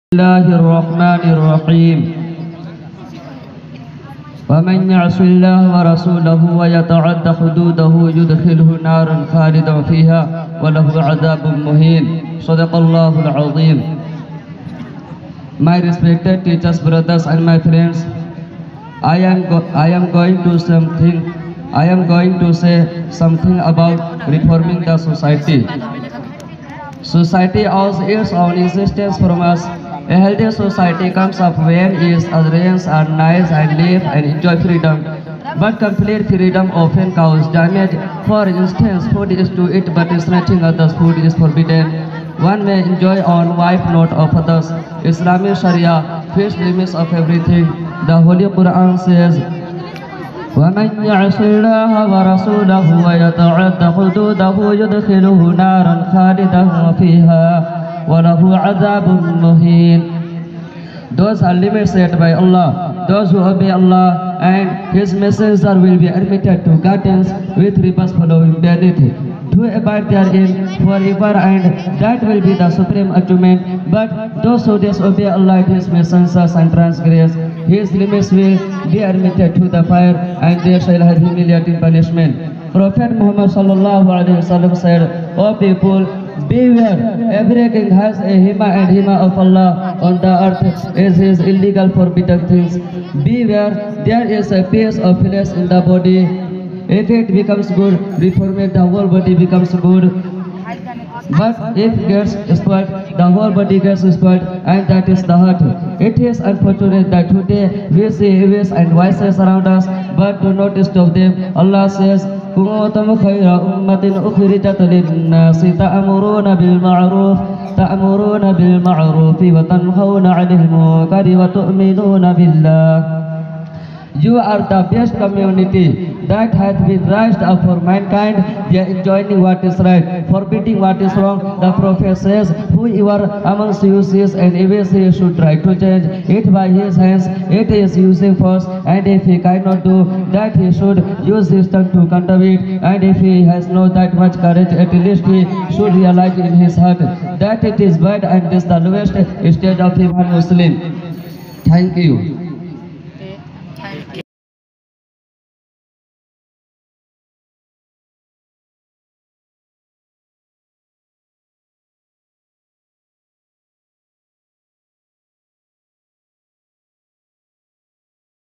الله الرحمن الرحيم ومن يعص الله ورسوله ويتعد حدوده يدخله نارا خالدا فيها وله عذاب مهين صدق الله العظيم. My respected teachers, brothers and my friends, I am going to say something about reforming the society. Society owes its own existence from us. A healthy society comes up when its adherents are nice and live and enjoy freedom. But complete freedom often causes damage. For instance, food is to eat but is nothing others. Food is forbidden. One may enjoy on wife, not of others. Islamic Sharia fixed limits of everything. The Holy Quran says, وَمَنْ يَعْصِ اللَّهَ وَرَسُولَهُ وَيَتَعَدَّ حُدُودَهُ يُدْخِلُهُ نَارًا خَالِدًا فِيهَا وَلَهُ عَذَابٌ مُهِينٌ. Those are limits set by Allah. Those who obey Allah and His Messenger will be admitted to gardens with rivers flowing beneath it, to abide therein forever, and that will be the supreme achievement. But those who disobey Allah and His Messengers and transgress His limits will be admitted to the fire, and they shall have humiliating punishment. Prophet Muhammad sallallahu alaihi wasallam said, "O people, beware, every king has a hima and hima of Allah on the earth is his illegal forbidden things. Beware, there is a piece of flesh in the body. If it becomes good, reform it, the whole body becomes good. But if it gets spoiled, the whole body gets spoiled, and that is the heart. It is unfortunate that today we see evils and vices around us, but do not stop them. Allah says, كنتم خير أمة أخرجت للناس تأمرون بالمعروف وتنهون عن المنكر وتؤمنون بالله. You are the best community that has been raised up for mankind, enjoining what is right, forbidding what is wrong. The Prophet says, whoever amongst you sees an evil, he should try to change it by his hands. It is using force, and if he cannot do that, he should use his tongue to condemn it. And if he has not that much courage, at least he should realize in his heart that it is bad, and this is the lowest stage of human Muslim." Thank you.